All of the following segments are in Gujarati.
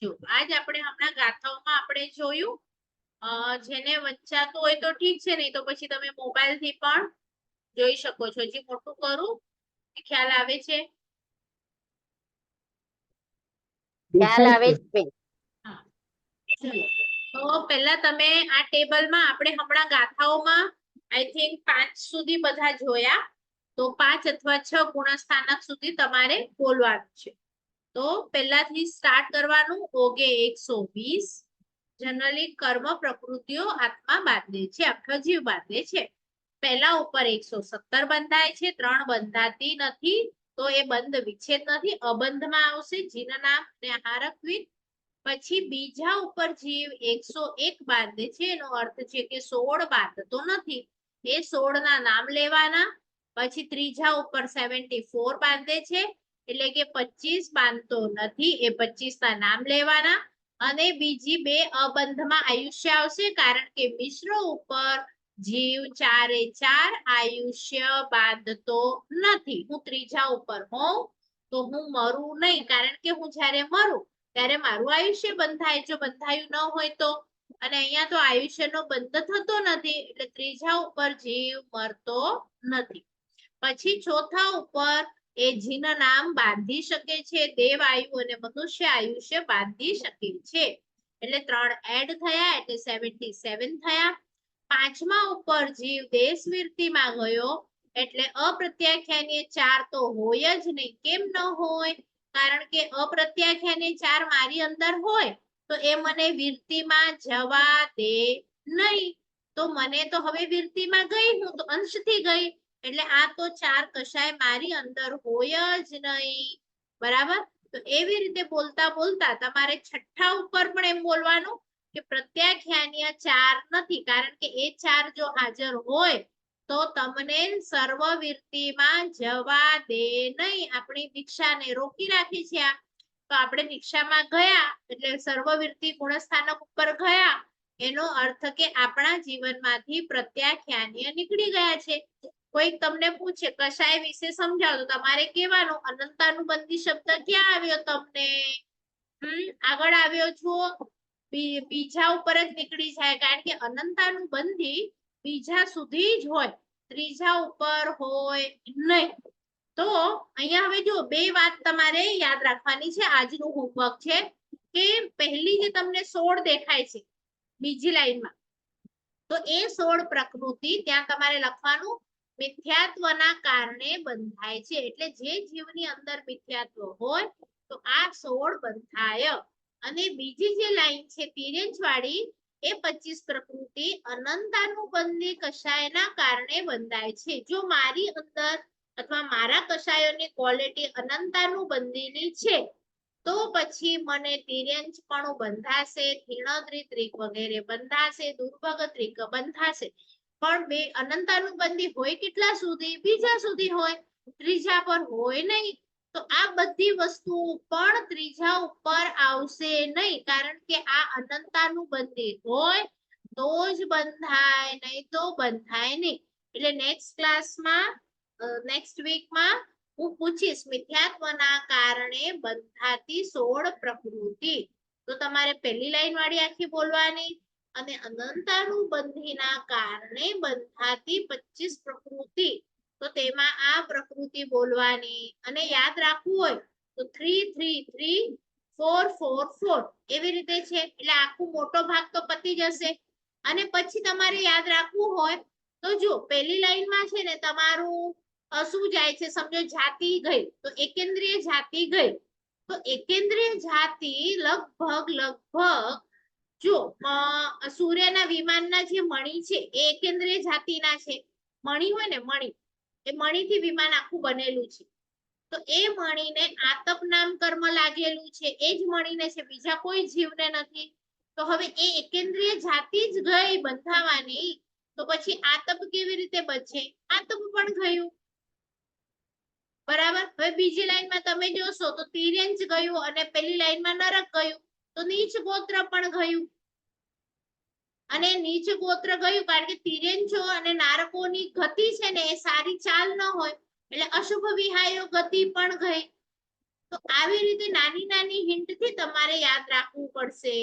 જો આજ આપણે હમણાં ગાથાઓમાં આપણે જોયું, જેને વંચાતું હોય તો ઠીક છે, નહીં તો પછી તમે મોબાઈલ થી પણ જોઈ શકો છો. હજી મોટું કરું, ખ્યાલ આવે છે? ખ્યાલ આવે છે. હા, ચલો. તો પહેલા તમે આ ટેબલમાં આપણે હમણાં ગાથાઓમાં આઈ થિંક 5 સુધી બધા જોયા. તો 5 અથવા 6 ગુણસ્થાનક સુધી તમારે બોલવાનું છે. તો પહેલાથી સ્ટાર્ટ કરવાનું. ઓગે 120. જનરલી કર્મ પ્રકૃતિઓ આત્મા બાંધે છે, આખો જીવ બાંધે છે. પહેલા ઉપર 117 બંધાય છે, 3 બંધાતી નથી. તો એ બંધ વિચ્છેદ નથી, અબંધમાં આવશે જીન નામ ને હારકવિત. પછી બીજા ઉપર જીવ 101 બાંધે છે, એનો અર્થ છે કે 16 બાંધતો નથી, એ 16 ના નામ લેવાના. પછી ત્રીજા ઉપર 74 બાંધે છે, એટલે કે 25 બાંધતો નથી, એ 25 ના નામ લેવાના. અને બીજી બે અબંધમાં આયુષ્ય આવશે, કારણ કે મિશ્ર ઉપર જીવ 4 આયુષ્ય બાંધતો નથી. હું ત્રીજા ઉપર હોઉં તો હું મરું નહીં, કારણ કે હું જ્યારે મરું ત્યારે મારું આયુષ્ય બંધાય, જો બંધાયું ન હોય તો. અને અહીંયા તો આયુષ્યનો બંધ થતો નથી, એટલે ત્રીજા ઉપર જીવ મરતો નથી. પછી ચોથા ઉપર એ જીન નામ બાંધી શકે છે, દેવ આયુ અને મનુષ્ય આયુષ્ય બાંધી શકે છે. એટલે 3 એડ થયા, એટલે 77 થયા. પાંચમા ઉપર જીવ દેશવીરતીમાં ગયો, એટલે અપ્રત્યાખ્યાનીય 4 તો હોય જ નહીં. કેમ ન હોય? કારણ કે અપ્રત્યાખ્યાનીય 4 મારી અંદર હોય તો એ મને વીરતીમાં જવા દે નહીં. તો મને તો હવે વીરતીમાં ગઈ, હું તો અંશથી ગઈ, એટલે આ તો 4 કશાય મારી અંદર હોય જ નહીં. બરાબર? તો એવી રીતે બોલતા બોલતા તમારે છઠ્ઠા ઉપર પણ એમ બોલવાનું કે પ્રત્યાખ્યાનીય 4 નથી, કારણ કે એ 4 જો હાજર હોય તો તમને સર્વવીરતીમાં જવા દે નહીં. આપણી દીક્ષાને રોકી રાખી છે આ. તો આપણે દીક્ષામાં ગયા એટલે સર્વવીરતી ગુણસ્થાનક ઉપર ગયા, એનો અર્થ કે આપણા જીવનમાંથી પ્રત્યાખ્યાનીય નીકળી ગયા છે. કોઈક તમને પૂછે કશાય વિશે સમજાવો, તો તમારે કહેવાનું અનંતાનુબંધી શબ્દ ક્યાં આવ્યો તમને? આગળ આવ્યો છો, બીજા ઉપર જ નીકળી જાય, કારણ કે અનંતાનુબંધી બીજા સુધી જ હોય, ત્રીજા ઉપર હોય નહીં. તો અહીંયા હવે જો બે વાત તમારે યાદ રાખવાની છે, આજનું હોમવર્ક છે. કે પહેલી જે તમને 16 દેખાય છે બીજી લાઈનમાં, તો એ 16 પ્રકૃતિ ત્યાં તમારે લખવાનું મિથ્યાત્વના કારણે બંધાય છે. એટલે જે જીવની અંદર મિથ્યાત્વ હોય તો આ 16 બંધાય. અને બીજી જે લાઈન છે તિર્યંચ વાળી, એ 25 પ્રકૃતિ અનંતાનુબંધી કશાયના કારણે બંધાય છે. જો મારી અંદર અથવા મારા કશાયોની ક્વોલિટી અનંતાનુબંધીની છે તો પછી મને તિર્યંચપણું બંધાશે, થીણદ્રિત્રિક વગેરે બંધાશે, દુર્ભગત્રિક બંધાશે. પણ બે અનંતાનુબંધી હોય કેટલા સુધી? બીજા સુધી હોય, ત્રીજા પર હોય નહીં. તો આ બધી વસ્તુઓ પણ ત્રીજા ઉપર આવશે નહીં, કારણ કે આ અનંતાનુબંધી હોય તો જ બંધાય, નહીં તો બંધાય નહીં. એટલે નેક્સ્ટ ક્લાસમાં, નેક્સ્ટ વીકમાં હું પૂછીશ મિથ્યાત્વના કારણે બંધાતી 16 પ્રકૃતિ. તો તમારે પહેલી લાઈન વાળી આખી બોલવાની, અને અનંતાનુબંધીના કારણે બંધાતી 25 પ્રકૃતિ, તો તેમાં આ પ્રકૃતિ બોલવાની. અને યાદ રાખવું હોય તો 3 3 3 4 4 4 એવી રીતે છે, એટલે આખો મોટો ભાગ તો પતી જશે. અને પછી તમારે યાદ રાખવું હોય તો જો પહેલી લાઈનમાં છે ને તમારું શું જાય છે, સમજો જાતિ ગઈ, તો એકેન્દ્રીય જાતિ ગઈ. તો એકેન્દ્રીય જાતિ લગભગ જો સૂર્યના વિમાનના જે મણી છે એ એકેન્દ્રીય જાતિના છે. મણી હોય ને, મણી, એ મણીથી વિમાન આખું બનેલું છે. તો એ મણીને આતપ નામ કર્મ લાગેલું છે, એ જ મણીને છે, બીજા કોઈ જીવને નથી. તો હવે એ એકેન્દ્રીય જાતિ જ ગઈ બંધાવાની, તો પછી આતપ કેવી રીતે બચે? આતપ પણ ગયું. બરાબર? હવે બીજી લાઈનમાં તમે જોશો તો તિર્યંચ ગયું અને પેલી લાઈનમાં નરક ગયું, તો નીચ ગોત્ર પણ ગયું. અને નીચ ગોત્ર ગયું કારણ કે તિર્યંચો અને નારકોની ગતિ છે ને એ સારી ચાલ ન હોય, એટલે અશુભ વિહાયો ગતિ પણ ગઈ. તો આવી રીતે નાની નાની હિન્ટ થી તમારે યાદ રાખવું પડશે.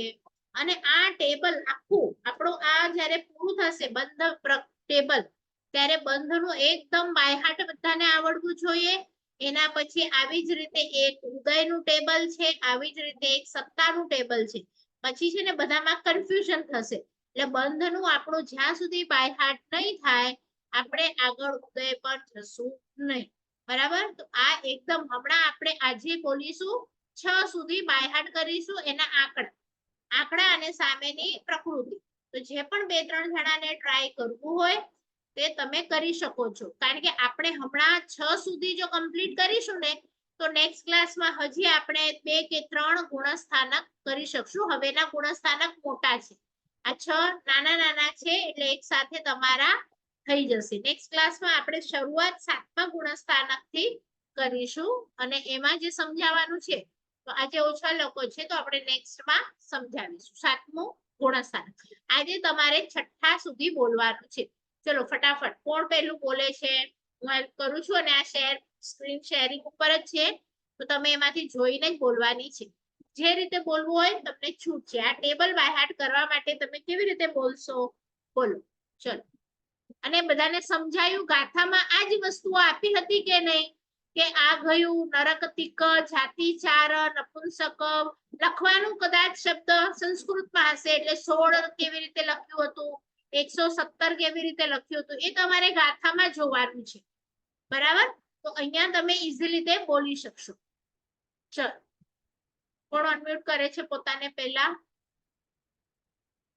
અને આ ટેબલ આખું આપણું આ જ્યારે પૂરું થશે બંધ ટેબલ, ત્યારે બંધનું એકદમ બાય હાર્ટ બધાને આવડવું જોઈએ. એના પછી આવી જ રીતે એક ઉદયનું ટેબલ છે, આવી જ રીતે એક સત્તાનું ટેબલ છે. પછી છે ને બધામાં કન્ફ્યુઝન થશે. એટલે બંધનું આપણું જ્યાં સુધી બાય હાર્ટ નહીં થાય, આપણે આગળ ઉદય પર જશું નહીં. બરાબર? તો આ એકદમ હમણાં આપણે આજે બોલીશું 6 સુધી બાય હાર્ટ કરીશું એના આંકડા અને સામેની પ્રકૃતિ. તો જે પણ 2-3 જણાને ટ્રાય કરવું હોય તે તમે કરી શકો છો. કારણ કે આપણે હમણાં 6 સુધી જો કમ્પ્લીટ કરીશું ને, તો નેક્સ્ટ ક્લાસમાં હજી આપણે 2 કે 3 ગુણસ્થાનક કરી શકશું. હવેના ગુણસ્થાનક મોટા છે, આ 6 નાના નાના છે, એટલે એક સાથે તમારા થઈ જશે. નેક્સ્ટ ક્લાસમાં આપણે શરૂઆત 7મા ગુણસ્થાનકથી કરીશું અને એમાં જે સમજાવવાનું છે, તો આજે ઓછા લોકો છે તો આપણે નેક્સ્ટમાં સમજાવીશું 7મું ગુણસ્થાનક. આજે તમારે 6ઠ્ઠા સુધી બોલવાનું છે. ચલો ફટાફટ, કોણ પહેલું બોલે છે? હું હેલ્પ કરું છું અને આ સ્ક્રીન શેરિંગ ઉપર જ છે, તો તમે એમાંથી જોઈને જ બોલવાની છે. જે રીતે બોલવું હોય તમને છૂટ છે. આ ટેબલ બાય હાર્ટ કરવા માટે તમે કેવી રીતે બોલશો, બોલો. ચલો. અને બધાને સમજાયું? ગાથામાં આ જ વસ્તુઓ આપી હતી કે નહીં? કે આ ગયું નરકતિક, જાતિ ચાર, નપુંસક, લખવાનું કદાચ શબ્દ સંસ્કૃતમાં હશે એટલે 16 કેવી રીતે લખ્યું હતું, 117 કેવી રીતે લખ્યું હતું, એ તમારે ગાથામાં જોવાનું છે. બરાબર? તો અહીંયા તમે ઈઝીલી તે બોલી શકશો. ચલો, કોણ અનમ્યુટ કરે છે પોતાને પહેલા?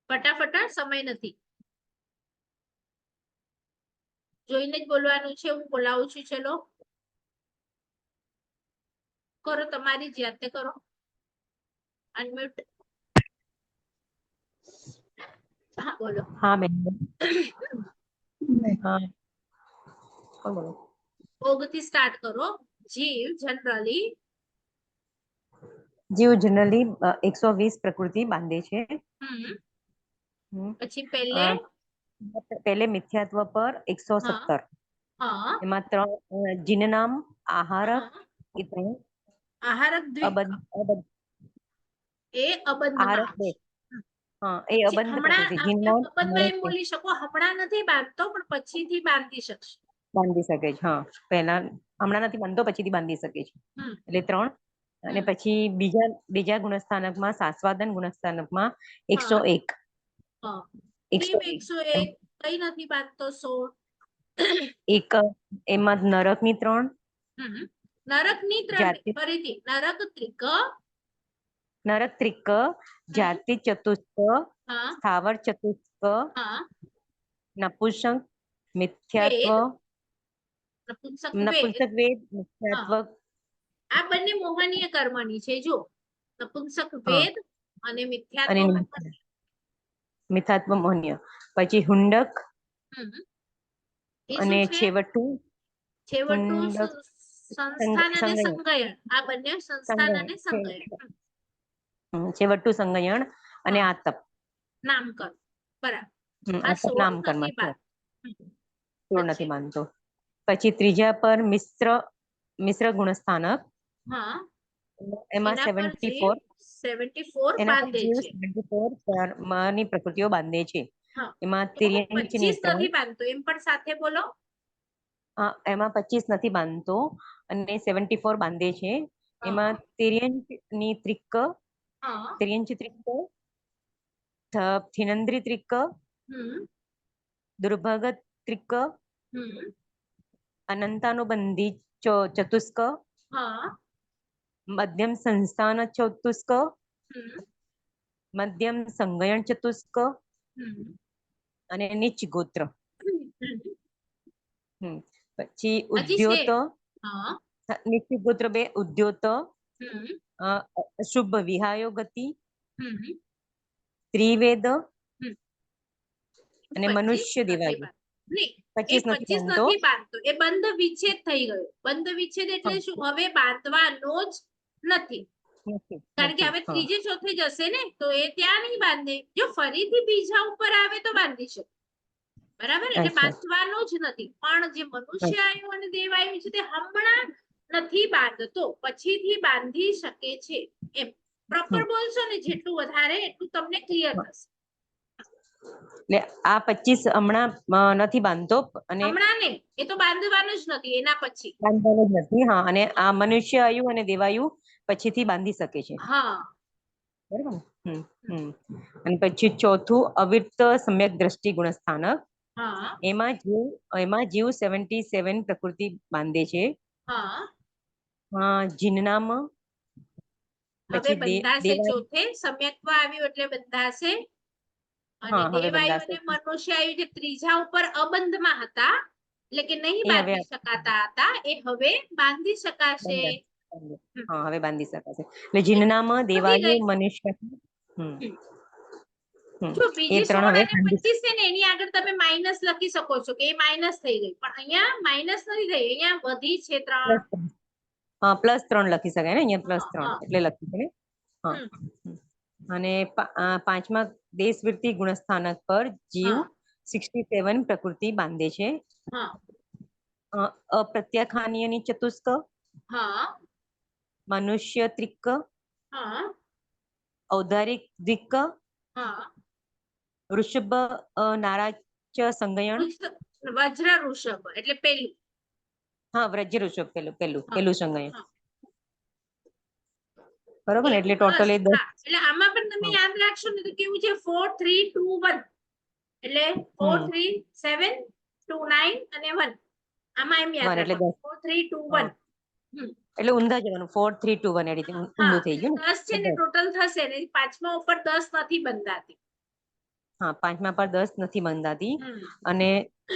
ફટાફટ, સમય નથી. જોઈને જ બોલવાનું છે. હું બોલાવું છું. ચલો કરો, તમારી જાતે કરો અનમ્યુટ. હા બોલો. હા બેન. હા કોણ બોલો? ઓગથી સ્ટાર્ટ કરો. જીવ જનરલી 120 પ્રકૃતિ બાંધે છે. પછી પહેલે મિથ્યાત્વ પર 117. એમાં 3 જીનનામ, આહારક, એ 3 આહારક દ્વિક એ અબંધમાં. હા, એ અબંધ પ્રકૃતિ. હમણાં અબંધમાં એમ બોલી શકો, હમણાં નથી બાંધતો પણ પછીથી બાંધી શકશે. બાંધી શકે છે. હા, પહેલા હમણાં નથી બાંધતો, પછીથી બાંધી શકે છે. એટલે 3. અને પછી બીજા ગુણસ્થાનકમાં, સાસ્વાદન ગુણસ્થાનકમાં 101. 101 કઈ નથી બાંધતો? 16. એક એમાં નરકની 3. નરકની 3 ફરીથી નરક ત્રિક, જાતિ ચતુષ્ક, સ્થાવર ચતુષ્ક, નપુંસક, મિથ્યાત્વ, નપુંસક વેદ, મિથ્યાત્વ. આ બંને મોહનીય કર્મની છે. જો નપુંસક વેદ અને મિથ્યાત્વ મોહનીય. પછી હુંડક અને છેવટું સંસ્થાન અને સંગયન. આ બંને સંસ્થાન અને સંગયન. છેવટું સંગયન અને આતપ નામકરણ. બરાબર. નામકરણ નથી માનતો. પછી ત્રીજા પર મિશ્ર ગુણસ્થાનક, એમાં 74 ની પ્રકૃતિઓ બાંધે છે. એમાં 25 નથી બાંધતો, એમ પણ સાથે બોલો. એમાં 25 નથી બાંધતો અને 74 બાંધે છે. એમાં 13 ની ત્રિક, 13 ત્રિક, થિનંદ્રી ત્રિક, દુર્ભગત ત્રિક, અનંતાનુબંધી ચતુષ્ક, મધ્યમ સંસ્થાન ચતુષ્ક, મધ્યમ સંગયન ચતુષ્ક અને નીચ ગોત્ર. પછી ઉદ્યોત, નીચ ગોત્ર 2, ઉદ્યોત, શુભ વિહાયો ગતિ, ત્રિવેદ અને મનુષ્ય દેવાયું. 25 નથી બાંધતો. એ બંધ વિચ્છેદ થઈ ગયો. બંધ વિચ્છેદ એટલે શું? હવે બાંધવાનો જ નથી. કારણ કે હવે ત્રીજે ચોથે જશે ને, તો એ ત્યાં નહીં બાંધે. જો ફરીથી બીજા ઉપર આવે તો બાંધી શકે. બરાબર? એટલે બાંધવાનો જ નથી. પણ જે મનુષ્ય આયુ અને દેવ આયુ છે તે હમણાં નથી બાંધતો, પછીથી બાંધી શકે છે. એમ પ્રોપર બોલશો ને જેટલું વધારે એટલું તમને ક્લિયર થશે. એટલે આ 25 હમણાં નથી બાંધતો અને હમણાં નહીં, એ તો બાંધવાનું જ નથી એના પછી. બાંધવાનો જ નથી. હા, અને આ મનુષ્ય આયુ અને દેવાયુ પછીથી બાંધી શકે છે. હા, બરાબર ને? અને પછી ચોથું અવિરત સમ્યક દ્રષ્ટિ ગુણસ્થાનક. હા, એમાં જીવ 77 પ્રકૃતિ બાંધે છે. હા. જીનનામ હવે પછી બંધાશે, દેવાયુ. ચોથે સમ્યક્ત્વ આવ્યું એટલે બંધાશે. અને હા, હવે દેવાયુ બંધાશે. અને મનુષ્ય આયુ જે ત્રીજા ઉપર અબંધમાં હતા, એટલે કે નહીં એ હવે બાંધી શકાતા હતા, એ હવે બાંધી શકાશે. હા, હવે બાંધી શકાશે. એટલે જીનનામ વધી દેવાયુ ગઈ. મનુષ્ય. જો એ બીજી 3 16 હવે અને 25 છે ને એની આગળ તમે માઇનસ લખી શકો છો કે એ માઇનસ થઈ ગઈ, પણ અહીંયા માઇનસ નથી થઈ, અહીંયા વધી છે 3. +3 લખી શકાય ને, અહીંયા +3 હા. એટલે લખી શકાય. હા. અને પાંચમા દેશવૃત્તિ ગુણસ્થાનક પર જીવ 67 પ્રકૃતિ બાંધે છે. અપ્રત્યાખાનીયની ચતુષ્ક, મનુષ્ય ત્રિક, ઔદારિક દ્વિક, વૃષભ નારાચ સંગયણ. વજ્ર ઋષભ એટલે પેલું. હા, વ્રજ ઋષભ પેલું સંગયણ. બરોબર ને? એટલે બસ, ટોટલ એ 10. હા. એટલે આમાં પણ તમે યાદ રાખશો ને તો કેવું છે 4 3 2 1, એટલે 4 3 7 2 9 અને 1. આમાં એમ યાદ એટલે રાખો 4 3 2 1. એટલે ઊંધા જવાનું 4 3 2 1 એ રીતે ઊંધું થઈ ગયું ને. 10 છે ને ટોટલ થશે ને, પાંચમા ઉપર 10 નથી બંધાતી. હા, પાંચમા પર 10 નથી બંધાતી. અને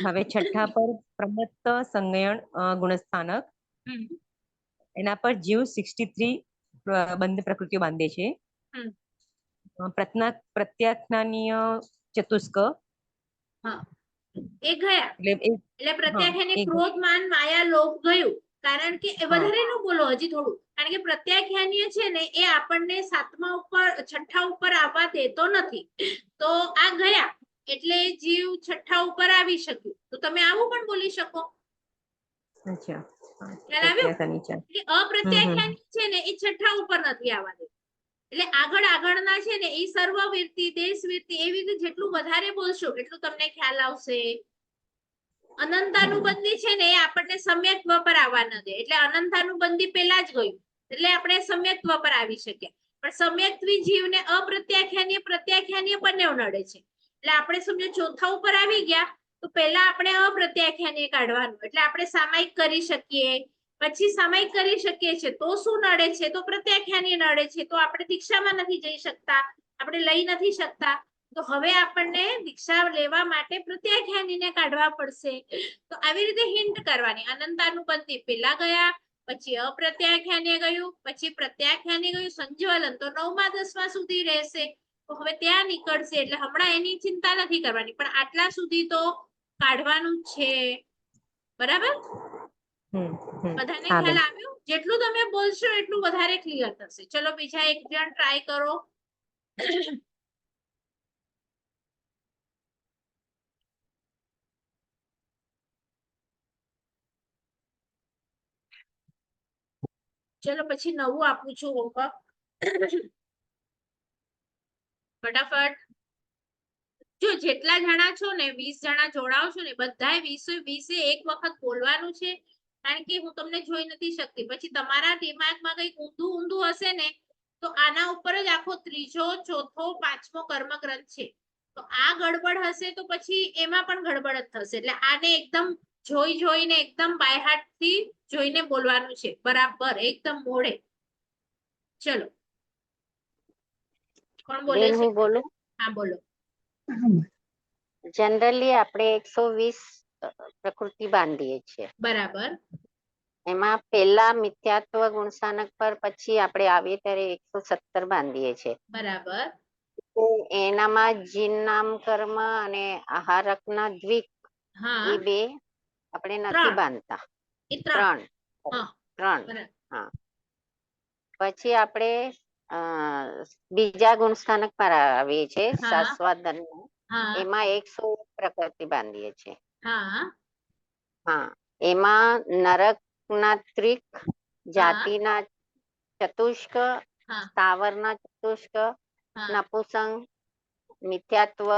હવે છઠ્ઠા પર પ્રમત્ત સંગયણ ગુણસ્થાનક, એના પર જીવ 63 બંધ પ્રકૃતિઓ બાંધે છે. પ્રત્યાખ્યાનીય ચતુષ્ક. એ ગયા એટલે પ્રત્યાખ્યાને ક્રોધ માન માયા લોભ ગયું, કારણ કે વધારે નું બોલો હજી થોડું, કારણ કે પ્રત્યાખ્યાનીય છે ને એ આપણને સાતમા ઉપર છઠ્ઠા ઉપર આવવા દેતો નથી, તો આ ગયા એટલે જીવ છઠ્ઠા ઉપર આવી શક્યું, તો તમે આવું પણ બોલી શકો. અચ્છા, ખ્યાલ આવ્યો? કે અપ્રત્યાખ્યાની છે ને એ છઠ્ઠા ઉપર નથી આવવા દેતું, એટલે આગળના છે ને એ સર્વવીરતિ દેશવીરતિ એવી રીતે જેટલું વધારે બોલશો એટલું તમને ખ્યાલ આવશે. અનંતાનુબંધી છે ને એ આપણને સમ્યક્ત્વ પર આવવા ન દે, એટલે અનંતાનુબંધી પેલા જ ગયું એટલે આપણે સમ્યક્ત્વ પર આવી શક્યા, પણ સમ્યક્ત્વી જીવને અપ્રત્યાખ્યાનીય પ્રત્યાખ્યાનીય બંને નડે છે, એટલે આપણે સમજો ચોથા ઉપર આવી ગયા તો પહેલા આપણે અપ્રત્યાખ્યાનીય કાઢવાનું, એટલે આપણે સામાયિક કરી શકીએ, પછી સામાયિક કરી શકીએ છીએ તો શું નડે છે, તો પ્રત્યાખ્યાનીય નડે છે, તો આપણે દીક્ષામાં નથી જઈ શકતા, આપણે લઈ નથી શકતા, તો હવે આપણને દીક્ષા લેવા માટે પ્રત્યાખ્યાનીને કાઢવા પડશે. તો આવી રીતે હિન્ટ કરવાની, અનંતાનુબંધી પેલા ગયા, પછી અપ્રત્યાખ્યાનીય ગયું, પછી પ્રત્યાખ્યાનીય ગયું, સંજ્વલન તો 9મા 10મા સુધી રહેશે, તો હવે ત્યાં નીકળશે, એટલે હમણાં એની ચિંતા નથી કરવાની, પણ આટલા સુધી તો કાઢવાનું છે. બરાબર? બધાને ખ્યાલ આવ્યો? જેટલું તમે બોલશો એટલું વધારે ક્લિયર થશે. ચલો બીજા એક જણ ટ્રાય કરો. ચલો પછી નવું આપું છું હોમવર્ક. ફટાફટ. જો જેટલા જણા છો ને 20 જણા જોડાઓ છો ને બધાએ 20 એક વખત બોલવાનું છે, કારણ કે હું તમને જોઈ નથી શકતી, પછી તમારા દિમાગમાં કઈ ઊંધું હશે ને તો આના ઉપર જ આખો ત્રીજો ચોથો પાંચમો કર્મગ્રંથ છે, તો આ ગડબડ હશે તો પછી એમાં પણ ગડબડ જ થશે, એટલે આને એકદમ જોઈને એકદમ બાય હાર્ટ થી જોઈને બોલવાનું છે, બરાબર એકદમ મોડે. ચલો કોણ બોલે બેન છે? હું બોલું? હા બોલો. જનરલી આપણે 120 પ્રકૃતિ બાંધીએ છીએ. બરાબર. એમાં પેલા મિથ્યાત્વ ગુણસ્થાનક પર પછી આપણે આવીએ ત્યારે 117 બાંધીએ છીએ. બરાબર. એનામાં જીન નામ કર્મ અને આહારકના દ્વિક એ બે આપણે નથી બાંધતા. ત્રણ. હા. પછી આપણે બીજા ગુણસ્થાનક પર આવીએ છીએ સાસ્વાદન, એમાં 101 પ્રકૃતિ બાંધીએ છીએ. હા, એમાં નરક ના ત્રિક જાતિના ચતુષ્ક, હા સ્થાવરના ચતુષ્ક, હા નપુસંગ, મિથ્યાત્વ,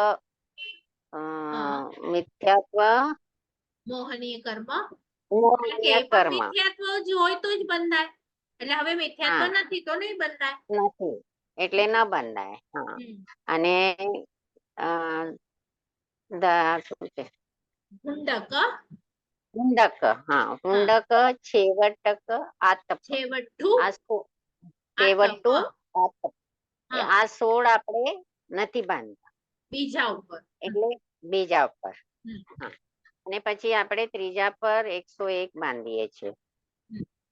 હા મિથ્યાત્વ, મોહનીય કર્મ મોહનીય કે પણ કર્મ. મિથ્યાત્વ જ હોય તો જ બંધાય, એટલે હવે મિથ્યાત્વ હા, નથી તો નહીં બંધાય. નથી એટલે ન બંધાય. હા, હમ. અને અ, શું છે, હુંડક, હુંડક. હા, હા હુંડક, છેવટક, આતપ. છેવટું આ આતપ, છેવટું, આતપ. હા આ 16 આપણે નથી બાંધતા, બીજા ઉપર. એટલે બીજા ઉપર. હમ. હા, અને પછી આપણે ત્રીજા પર 101 બાંધીએ છીએ.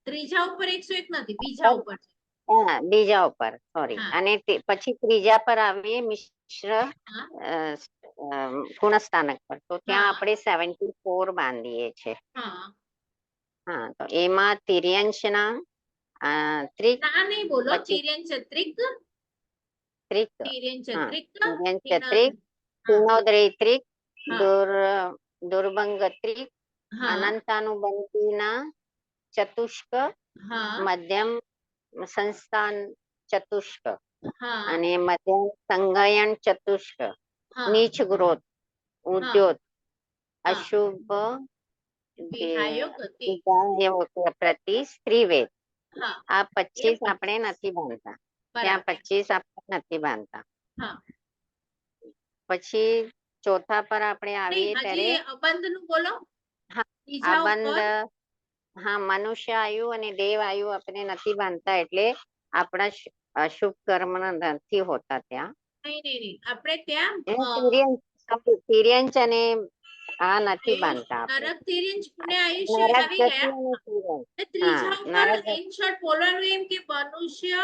ત્રીજા ઉપર 101 નથી, બીજા ઉપર છે. હા, બીજા ઉપર, સોરી. હા અને પછી ત્રીજા પર આવીએ મિશ્ર હા ગુણસ્થાનક પર, તો ત્યાં હા આપણે 74 બાંધીએ છીએ. હા. હા, તો એમાં તિર્યંશના ત્રિક, ના નહીં બોલો, પછી તિર્યન ચત્રિક, ત્રિક, તિર્યન હા, ચત્રિક, તિર્યંશ તિન- ત્રિક, હા તિનોદરી ત્રિક, હા દુર દુર્ભંગ ત્રિક, હા અનંતાનુબંધીના ચતુષ્ક, હા મધ્યમ સંસ્થાન ચતુષ્ક, હા અને મધ્યમ સંગયન ચતુષ્ક, હા નીચ ગ્રોથ, હા ઉદ્યોત, હા અશુભ, વિહાયો ગતિ. પ્રતિ સ્ત્રીવેદ. હા આ એ 25 આપણે નથી બાંધતા, ત્યાં બરાબર. 25 આપણે નથી બાંધતા. હા પછી ચોથા પર આપણે આવીએ નહીં, ત્યારે, હજી અબંધ નું બોલો, હા, આ બીજા ઉપર. બંધ. હા, મનુષ્ય આયુ અને દેવ આયુ આપણે નથી બાંધતા, એટલે આપણા અશુભ કર્મ નથી હોતા ત્યાં. નહીં નહીં નહીં, આપણે ત્યાં તિર્યંચ અને આ નથી બાંધતા આયુષ આપણે. નરક તિર્યંચ પુણ્ય આયુષ્ય નરક આવી ગતિ ગયા. અને તિર્યંચ. અને હા, ત્રીજા ઉપર નરક ગતિ. ઇન શોર્ટ બોલવાનું એમ કે મનુષ્ય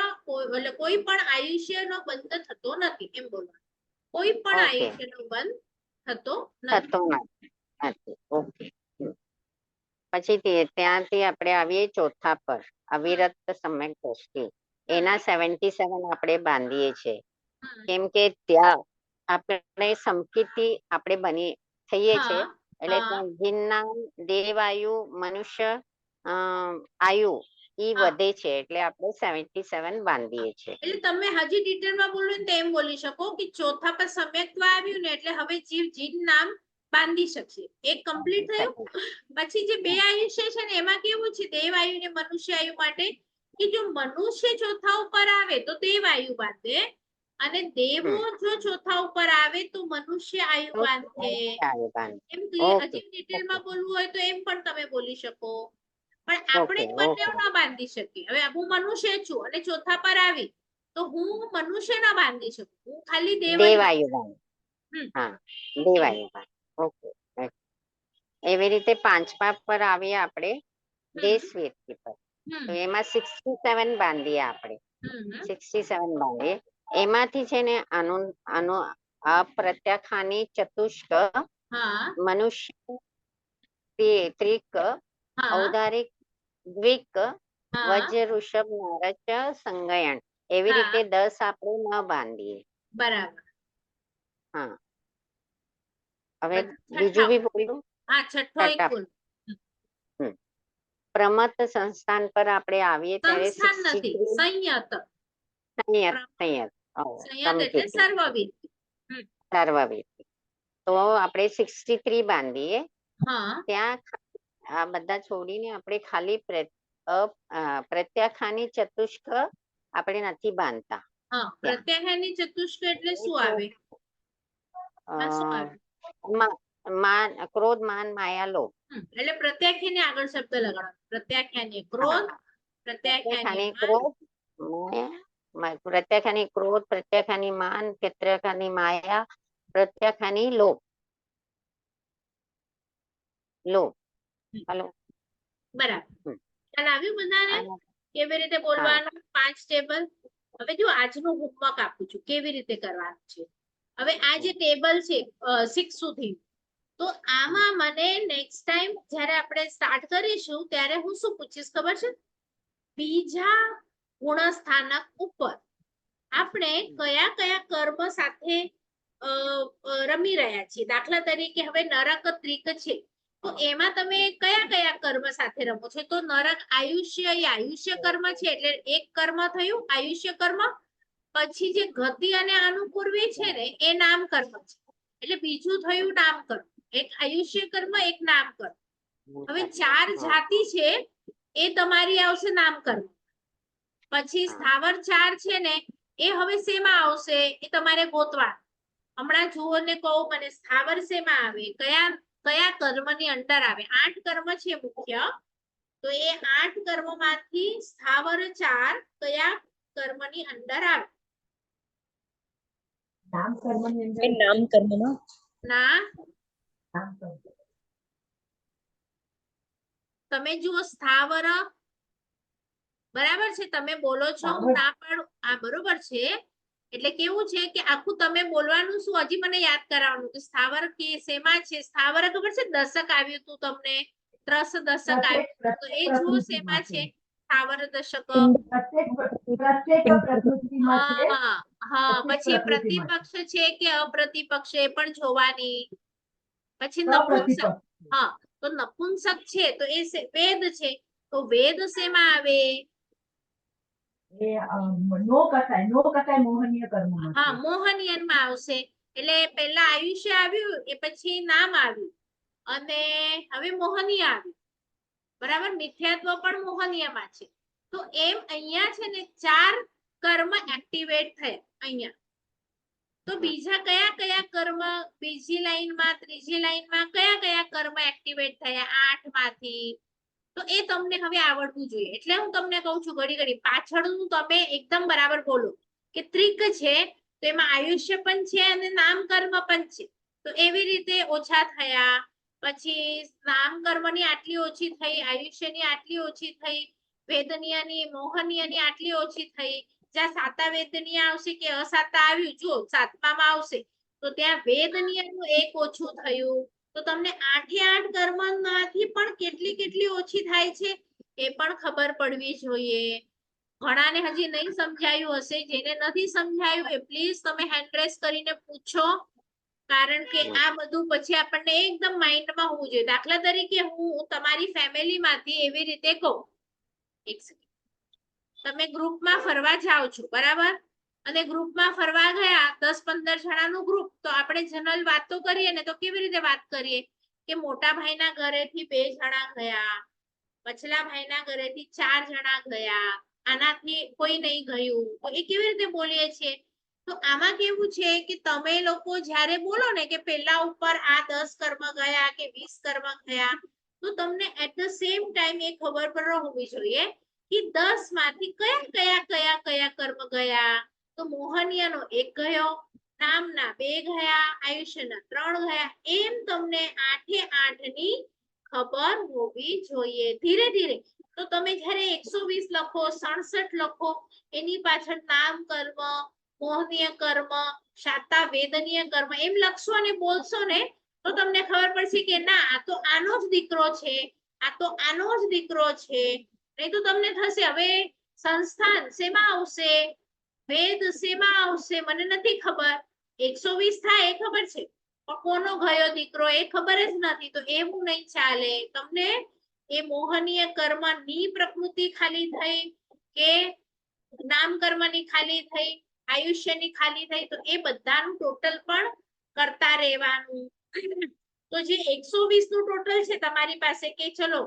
એટલે કોઈ પણ આયુષ્યનો બંધ થતો નથી એમ બોલવાનું. કોઈ પણ ઓકે, આયુષ્યનો બંધ થતો નથી. થતો નથી. ઓકે. પછી ત્યાંથી આપણે આવીએ ચોથા પર, હમ, અવિરત સમ્યક દ્રષ્ટિ. હમ, એના 77 આપણે બાંધીએ છીએ, હમ. કેમ કે ત્યાં આપણે સમકીર્તિ આપણે બની થઈએ છીએ, હા એટલે હા ત્યાં જીનના દેવાયુ, મનુષ્ય આયુ ઈ હા. વધે છે, એટલે આપણે 77 બાંધીએ છીએ. એટલે તમે હજી ડિટેલમાં બોલો ને તો એમ બોલી શકો કે ચોથા પર સમ્યક્ત્વ આવ્યું ને એટલે હવે જીવ જીન નામ બાંધી શકશે. એક કમ્પ્લીટ થયું. પછી જે બે આયુષ્ય છે ને એમાં કેવું છે દેવ આયુ ને મનુષ્ય આયુ માટે કે જો મનુષ્ય ચોથા ઉપર આવે તો દેવ આયુ બાંધે, અને દેવો હમ. જો ચોથા ઉપર આવે તો મનુષ્ય આયુ તો બાંધે. આયુ બાંધે. એમ ક્લિયર, ઓકે, હજી ઓકે, ડિટેલમાં બોલવું હોય તો એમ પણ તમે બોલી શકો, પણ આપણે ઓકે, જ બંને ઓકે. ના બાંધી શકીએ. હવે હું મનુષ્ય છું અને ચોથા પર આવી તો હું મનુષ્ય ના બાંધી શકું, હું ખાલી દેવ જ બાંધી. દેવાયુ બાંધે. હમ હા, એવું. દેવાયુ બાંધે. ઓકે. એવી રીતે પાંચમા પર આવીએ આપણે હમ દેશ વ્યક્તિ પર, તો હમ એમાં 67 બાંધીએ આપણે. હમ 67 બાંધીએ. એમાંથી છે ને આનું અપ્રત્યાખાની ચતુષ્ક, હા મનુષ્ય ત્રિક, હા ઔદારિક દ્વિક, હા વજ્ર ઋષભ નારચ સંગયન, એવી રીતે હા 10 આપણે ન બાંધીએ. બરાબર. હા, હવે પછી બીજું છઠ્ઠા બી ઉપર. બોલું. હા છઠ્ઠો એક છઠ્ઠા. બોલ. હમ. પ્રમત્ત સંસ્થાન પર આપણે આવીએ ત્યારે સંસ્થાન નથી, 63 સંયત. સંયત, પ્ર- સંયત, સંયત એટલે સમકીર્તિ, સર્વવિદ. હમ. સર્વવિધ. તો આપણે 63 બાંધીએ. હા ત્યાં આ બધા છોડીને આપણે ખાલી પ્રત્યાખાની ચતુષ્ક આપણે નથી બાંધતા હા, ત્યાં. પ્રત્યાહારની ચતુષ્ક એટલે એ શું તો, આવે? આ શું આવે? માન, ક્રોધ, માન, માયા, લોભ. એટલે પ્રત્યાખ્યાની આગળ શબ્દ લગાડવાનો. પ્રત્યાખ્યાની હા, ક્રોધ, પ્રત્યાખ્યાની પ્રત્યાખાની માન. ક્રોધ, પ્રત્યાખાની ક્રોધ, પ્રત્યાખાની માન, પ્રત્યાખાની માયા, પ્રત્યાખાની લોભ. લોભ. હમ, હલો. બરાબર. હમ. ખ્યાલ આવ્યું બધાને અને કેવી રીતે હા, બોલવાનું? 5 ટેબલ. હવે જો આજનું હોમવર્ક આપું છું કેવી રીતે કરવાનું છે. હવે આ જે હમ, ટેબલ છે 6 સુધી, તો હમ, આમાં મને નેક્સ્ટ ટાઈમ જ્યારે આપણે સ્ટાર્ટ કરીશું ત્યારે હું શું પૂછીશ ખબર છે? બીજા ગુણસ્થાનક ઉપર આપણે કયા કયા કર્મ સાથે રમી રહ્યા છીએ. દાખલા તરીકે હવે નરક ત્રિક છે તો એમાં તમે કયા કયા કર્મ સાથે રમો છો? તો નરક આયુષ્ય એ આયુષ્ય કર્મ છે એટલે એક કર્મ થયું આયુષ્ય કર્મ. પછી જે ગતિ અને અનુપૂર્વી છે ને એ નામ કર્મ છે એટલે બીજું થયું નામ કર્મ. એક આયુષ્ય કર્મ એક નામ કર્મ. હવે 4 જાતિ છે એ તમારી આવશે નામ કર્મ. પછી સ્થાવર 4 છે ને એ હવે શેમાં આવશે એ તમારે ગોતવા. હમણાં જુઓ ને કહો મને સ્થાવર શેમાં આવે, કયા કયા કર્મની અંડર આવે? 8 કર્મ છે મુખ્ય. તો એ 8 કર્મમાંથી સ્થાવર 4 કયા કર્મની અંડર આવે? નામ કર્મમાં ના તમે જુઓ સ્થાવર બરાબર છે, તમે બોલો છો હું ના પાડું આ બરોબર છે. એટલે કેવું છે કે આખું તમે બોલવાનું શું હજી મને યાદ કરાવવાનું કે સ્થાવર કે શેમાં છે? સ્થાવર ખબર છે દશક આવ્યું હતું તમને, ત્રસ દશક આવ્યું તો એ જુઓ શેમાં છે? સ્થાવર દશક. હા પછી પ્રતિપક્ષ છે કે અપ્રતિપક્ષ એ પણ જોવાની. પછી નપુંસક. હા તો નપુંસક છે તો એ વેદ છે તો વેદ શેમાં આવે? હા મોહનીયનમાં આવશે. એટલે પહેલા આયુષ્ય આવ્યું એ પછી નામ આવ્યું અને હવે મોહનીય આવ્યું. બરાબર, મિથ્યાત્વ પણ મોહનીયમાં છે. તો એમ અહીંયા છે ને 4 કર્મ એક્ટિવેટ થયા અહીંયા. તો બીજા કયા કયા કર્મ બીજી લાઈનમાં ત્રીજી લાઈનમાં કયા કયા કર્મ એક્ટિવેટ થયા 8 માંથી? તો એ તમને હવે આવડવું જોઈએ. એટલે હું તમને કહું છું ઘડી ઘડી પાછળનું તમે એકદમ બરાબર બોલો કે ત્રિક છે તો એમાં આયુષ્ય પણ છે અને નામ કર્મ પણ છે. તો એવી રીતે ઓછા થયા. પછી નામ કર્મની આટલી ઓછી થઈ, આયુષ્યની આટલી ઓછી થઈ, વેદનીયની મોહનીયની આટલી ઓછી થઈ. જ્યાં સાતા વેદનીય આવશે કે અસાતા આવ્યું જો 7મામાં આવશે તો ત્યાં વેદનીયનું એક ઓછું થયું. તો તમને 8 કર્મમાંથી પણ કેટલી કેટલી ઓછી થાય છે એ પણ ખબર પડવી જોઈએ. ઘણાને હજી નહીં સમજાયું હશે, જેને નથી સમજાયું એ પ્લીઝ તમે હેન્ડ રેસ કરીને પૂછો. કારણ કે આ બધું પછી આપણને એકદમ માઇન્ડમાં હોવું જોઈએ. દાખલા તરીકે હું તમારી ફેમિલીમાંથી એવી રીતે કહું, એક સેકન્ડ, તમે ગ્રુપમાં ફરવા જાઓ છો બરાબર, અને ગ્રુપમાં ફરવા ગયા 10-15 જણાનું ગ્રુપ, તો આપણે જનરલ વાતો કરીએ ને તો કેવી રીતે વાત કરીએ કે મોટા ભાઈના ઘરેથી 2 જણા ગયા, પછલા ભાઈના ઘરેથી 4 જણા ગયા, આનાથી કોઈ નહીં ગયું. તો એ કેવી રીતે બોલીએ છીએ? તો આમાં કેવું છે કે તમે લોકો જ્યારે બોલો ને કે પેલા ઉપર આ 10 કર્મ ગયા કે 20 કર્મ ગયા, તો તમને એટ ધ સેમ ટાઈમ એ ખબર પર હોવી જોઈએ કે 10 માંથી કયા કયા કયા કયા કર્મ ગયા. તો મોહનીયનો 1 ગયો, નામના 2 ગયા, આયુષ્યના 3 ગયા. એમ તમને 8 ની ખબર હોવી જોઈએ. ધીરે ધીરે તો તમે જ્યારે 120 લખો, 67 લખો, એની પાછળ નામ કર્મ, મોહનીય કર્મ, શાતા વેદનીય કર્મ એમ લખશો અને બોલશો ને તો તમને ખબર પડશે કે ના આ તો આનો જ દીકરો છે, આ તો આનો જ દીકરો છે. નહીં તો તમને થશે હવે સંસ્થાન શેમાં આવશે, વેદ શેમાં આવશે, મને નથી ખબર. 120 થાય એ ખબર છે પણ કોનો ગયો દીકરો એ ખબર જ નથી. તો એવું નહીં ચાલે. તમને એ મોહનીય કર્મની પ્રકૃતિ ખાલી થઈ કે નામ કર્મની ખાલી થઈ, આયુષ્યની ખાલી થઈ, તો એ બધાનું ટોટલ પણ કરતા રહેવાનું. તો જે 120 નું ટોટલ છે તમારી પાસે કે ચલો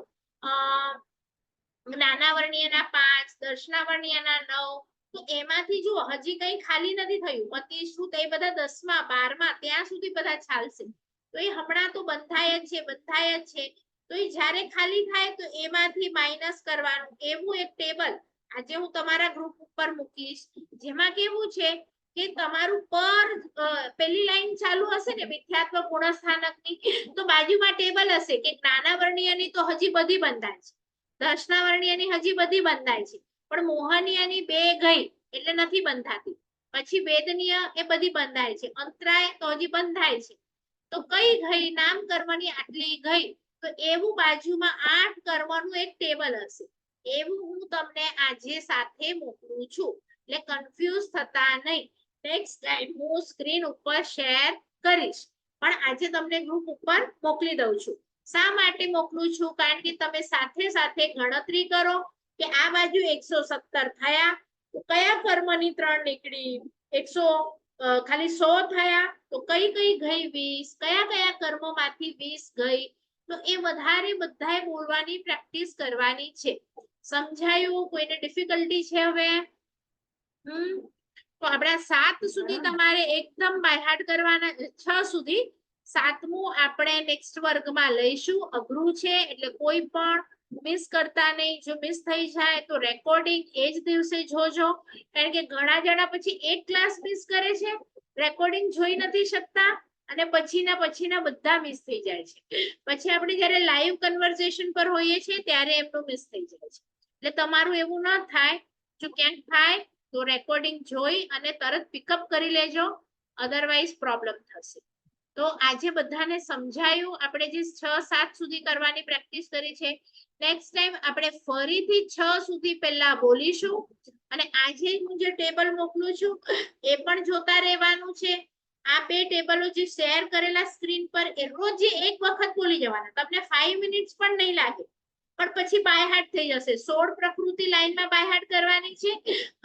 નાના વર્ણીયના 5, દર્શના વર્ણીયના 9, તો એમાંથી જો હજી કઈ ખાલી નથી થયું, મતી શ્રુત એ બધા 10માં 12માં ત્યાં સુધી બધા ચાલશે. તો એ હમણાં તો બંધાય જ છે, બંધાય જ છે. તો એ જ્યારે ખાલી થાય તો એમાંથી માઇનસ કરવાનું. એવું એક ટેબલ આજે હું તમારા ગ્રુપ ઉપર મૂકીશ, જેમાં કેવું છે કે તમારું પર પેલી લાઈન ચાલુ હશે ને મિથ્યાત્વ ગુણસ્થાનકની, તો બાજુમાં ટેબલ હશે કે નાના વર્ણીયની તો હજી બધી બંધાય છે, દર્શના વર્ણીયની હજી બધી બંધાય છે, પણ મોહનીયની 2 ગઈ એટલે નથી બંધાતી. પછી વેદનીય એ બધી બંધાય છે, અંતરાય તો હજી બંધાય છે. તો કઈ ગઈ? નામ કર્મની આટલી ગઈ. તો એવું બાજુમાં 8 કર્મનું એક ટેબલ હશે. એવું હું તમને આજે સાથે મોકલું છું, એટલે કન્ફ્યુઝ થતા નહીં. નેક્સ્ટ ટાઈમ હું સ્ક્રીન ઉપર શેર કરીશ, પણ આજે તમને ગ્રુપ ઉપર મોકલી દઉં છું. શા માટે મોકલું છું? કારણ કે તમે સાથે સાથે ગણતરી કરો કે આ બાજુ 117 થયા તો કયા કર્મની 3 નીકળી, 100 ખાલી 100 થયા તો કઈ કઈ ગઈ 20, કયા કયા કર્મોમાંથી 20 ગઈ, તો એ વધારે બધાએ બોલવાની પ્રેક્ટિસ કરવાની છે. સમજાયું? કોઈને ડિફિકલ્ટી છે હવે? તો આપણા 7 સુધી તમારે એકદમ બાયહાર્ટ કરવાના, 6 સુધી. 7મું આપણે નેક્સ્ટ વર્ગમાં લઈશું. અઘરું છે એટલે કોઈ પણ મિસ કરતા નહીં. જો મિસ થઈ જાય તો રેકોર્ડિંગ એ જ દિવસે જોજો, કારણ કે ઘણા જણા પછી એક ક્લાસ મિસ કરે છે, રેકોર્ડિંગ જોઈ નથી શકતા અને પછીના બધા મિસ થઈ જાય છે. પછી આપણે જ્યારે લાઈવ કન્વર્સેશન પર હોઈએ છીએ ત્યારે એમનું મિસ થઈ જાય છે. એટલે તમારું એવું ન થાય. જો ક્યાંક થાય તો રેકોર્ડિંગ જોઈ અને તરત પિકઅપ કરી લેજો, અધરવાઇઝ પ્રોબ્લેમ થશે. તો આજે બધાને સમજાયું. આપણે જે 6-7 સુધી કરવાની પ્રેક્ટિસ કરી છે, નેક્સ્ટ ટાઈમ આપણે ફરીથી 6 સુધી પહેલા બોલીશું અને આજે હું જે ટેબલ મોકલું છું એ પણ જોતા રહેવાનું છે. આ 2 ટેબલો જે શેર કરેલા સ્ક્રીન પર એ રોજ એક વખત બોલી જવાના. તમને 5 મિનિટ્સ પણ નહીં લાગે, પણ પછી બાયહાર્ટ થઈ જશે. 16 પ્રકૃતિ લાઈનમાં બાયહાર્ટ કરવાની છે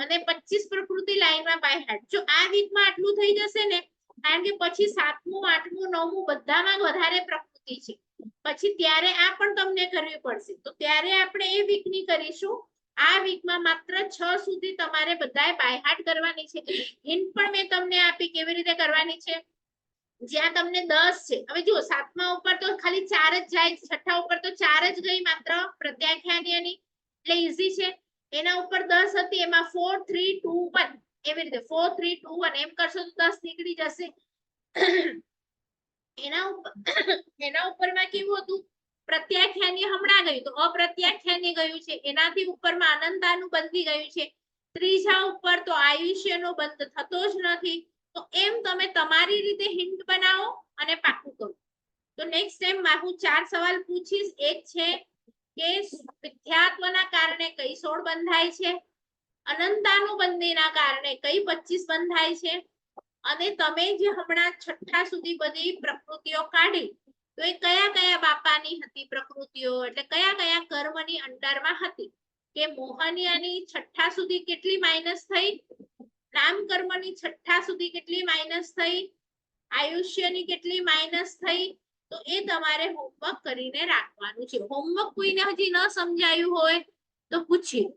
અને 25 પ્રકૃતિ લાઈનમાં બાયહાર્ટ. જો આ વીકમાં આટલું થઈ જશે ને, કારણ કે પછી 7મું 8મું 9મું બધામાં વધારે પ્રકૃતિ છે, પછી ત્યારે આ પણ તમને કરવી પડશે. તો ત્યારે આપણે એ વીકની કરીશું. આ વીકમાં માત્ર 6 સુધી તમારે બધાએ બાયહાર્ટ કરવાની છે. હિન્ટ પણ મેં તમને આપી કેવી રીતે કરવાની છે. જ્યાં તમને 10 છે, હવે જુઓ 7મા ઉપર તો ખાલી 4 જ જાય, 6ઠ્ઠા ઉપર તો 4 જ ગઈ માત્ર પ્રત્યાખ્યાનની, એટલે ઈઝી છે. એના ઉપર 10 હતી, એમાં 4 3 2 1 એવી રીતે 4 3 2 1 એમ કરશો તો 10 નીકળી જશે. એના ઉપરમાં કેવું હતું? પ્રત્યાખ્યાની હમણાં ગયું તો અપ્રત્યાખ્યાની ગયું છે. એનાથી ઉપરમાં અનંતાનું બંધી ગયું છે. ત્રીજા ઉપર તો આયુષ્યનો બંધ થતો જ નથી. તો એમ તમે તમારી રીતે હિન્ટ બનાવો અને પાકું કરો. તો નેક્સ્ટ ટાઈમ હું 4 સવાલ પૂછીશ. એક છે કે મિથ્યાત્વના કારણે કઈ 16 બંધાય છે, અનંતાનું બંધીના કારણે કઈ 25 બંધાય છે, અને તમે જે હમણાં 6ઠ્ઠા સુધી બધી પ્રકૃતિઓ કાઢી તો એ કયા કયા બાપાની હતી પ્રકૃતિઓ, એટલે કયા કયા કર્મની અંડરમાં હતી. કે મોહનિયાની 6ઠ્ઠા સુધી કેટલી માઇનસ થઈ, નામ કર્મની 6ઠ્ઠા સુધી કેટલી માઇનસ થઈ, આયુષ્યની કેટલી માઇનસ થઈ. તો એ તમારે હોમવર્ક કરીને રાખવાનું છે. હોમવર્ક કોઈને હજી ન સમજાયું હોય તો પૂછ્યું.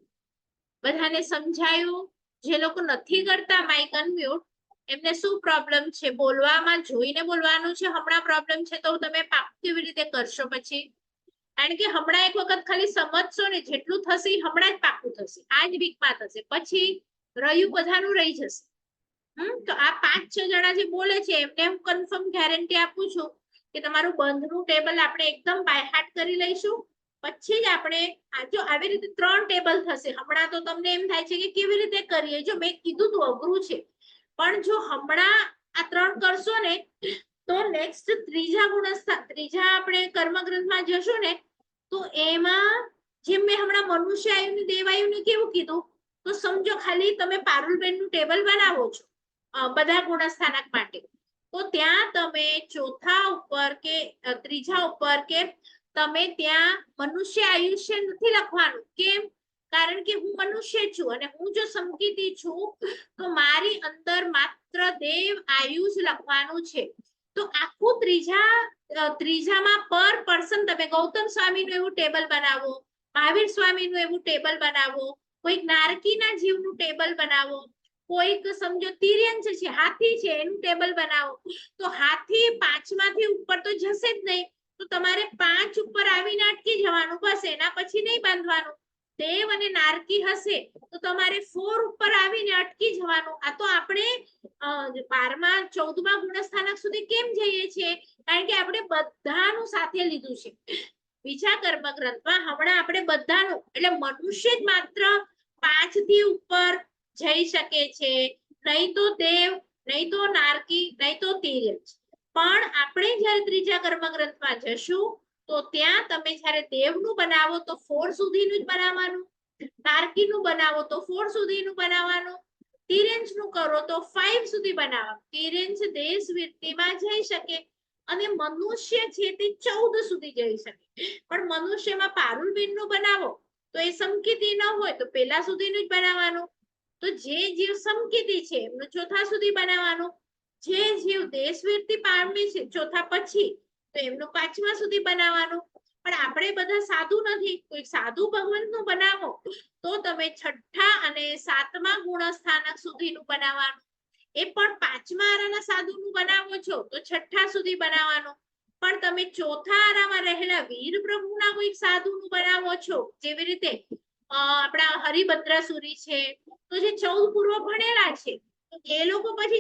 બધાને સમજાયું? જે લોકો નથી કરતા માઇક અનમ્યુટ, એમને શું પ્રોબ્લેમ છે? બોલવામાં જોઈને બોલવાનું છે. હમણાં પ્રોબ્લેમ છે તો તમે પાકું કેવી રીતે કરશો પછી? કારણ કે હમણાં એક વખત ખાલી સમજશો ને, જેટલું થશે હમણાં જ પાકું થશે, આ જ વીકમાં થશે. પછી રહ્યું બધાનું રહી જશે. તો આ 5-6 જણા જે બોલે છે એમને હું કન્ફર્મ ગેરંટી આપું છું કે તમારું બંધનું ટેબલ આપણે એકદમ બાયહાર્ટ કરી લઈશું. પછી જ આપણે જો આવી રીતે 3 ટેબલ થશે. હમણાં તો તમને એમ થાય છે કે કેવી રીતે કરીએ, જો મેં કીધું તો અઘરું છે, પણ જો હમણાં આ 3 કરશો ને તો નેક્સ્ટ ત્રીજા આપણે કર્મગ્રંથમાં જશું ને તો એમાં જેમ મેં હમણાં મનુષ્ય આયુને દેવ આયુને કેવું કીધું, તો સમજો ખાલી તમે પારુલબેનનું ટેબલ બનાવો છો બધા ગુણસ્થાનક માટે, તો ત્યાં તમે ચોથા ઉપર કે ત્રીજા ઉપર કે તમે ત્યાં મનુષ્ય આયુષ્ય નથી લખવાનું. કેમ? કારણ કે હું મનુષ્ય છું અને હું જો સંગીતી છું તો મારી અંદર માત્ર દેવ આયુષ લખવાનું છે. તો આખું ત્રીજામાં પર પર્સન તમે ગૌતમ સ્વામીનું એવું ટેબલ બનાવો, મહાવીર સ્વામીનું એવું ટેબલ બનાવો, કોઈક નારકીના જીવનું ટેબલ બનાવો, કોઈક સમજો તિર્યંશ છે, હાથી છે, એનું ટેબલ બનાવો. તો હાથી 5માંથી ઉપર તો જશે જ નહીં, તો તમારે 5 ઉપર આવીને અટકી જવાનું, બસ એના પછી નહીં બાંધવાનું. દેવ અને નારકી હશે તો તમારે 4 ઉપર આવીને અટકી જવાનું. આ તો આપણે 12મા 14મા ગુણસ્થાનક સુધી કેમ જઈએ છીએ? કારણ કે આપણે બધાનું સાથે લીધું છે. બીજા કર્મગ્રંથમાં હમણાં આપણે બધાનું, એટલે મનુષ્ય જ માત્ર 5 થી ઉપર જઈ શકે છે, નહીં તો દેવ, નહીં તો નારકી, નહીં તો તિર્યંશ. પણ આપણે જ્યારે ત્રીજા કર્મગ્રંથમાં જશું તો ત્યાં તમે જ્યારે દેવનું બનાવો તો 4 સુધીનું જ બનાવવાનું, નારકીનું બનાવો તો 4 સુધીનું બનાવવાનું, તિર્યંશનું કરો તો 5 સુધી બનાવવાનું. તિર્યંશ દેશ વૃત્તિમાં જઈ શકે અને મનુષ્ય છે તે 14 સુધી જઈ શકે. પણ મનુષ્યમાં પારુલબેન નું બનાવો તો એ સમકીતી ન હોય તો પેલા સુધીનું જ બનાવવાનું. તો જે જીવ સમકીતી છે એમનું ચોથા સુધી બનાવવાનું. જે જીવ દેશવીરતી પામી છે ચોથા પછી તો એમનું પાંચમા સુધી બનાવવાનું. પણ આપણે બધા સાધુ નથી. કોઈ સાધુ ભગવંત નું બનાવો તો તમે છઠ્ઠા અને સાતમા ગુણસ્થાનક સુધીનું બનાવવાનું. એ પણ પાંચમા આરાના સાધુનું બનાવો છો તો છઠ્ઠા સુધી બનાવવાનું. પણ તમે ચોથા આરામાં રહેલા વીર પ્રભુના કોઈ સાધુનું બનાવો છો, જેવી રીતે આપણા હરિભદ્રાસુરી છે, તો જે 14 પૂર્વ ભણેલા છે તો એ લોકો પછી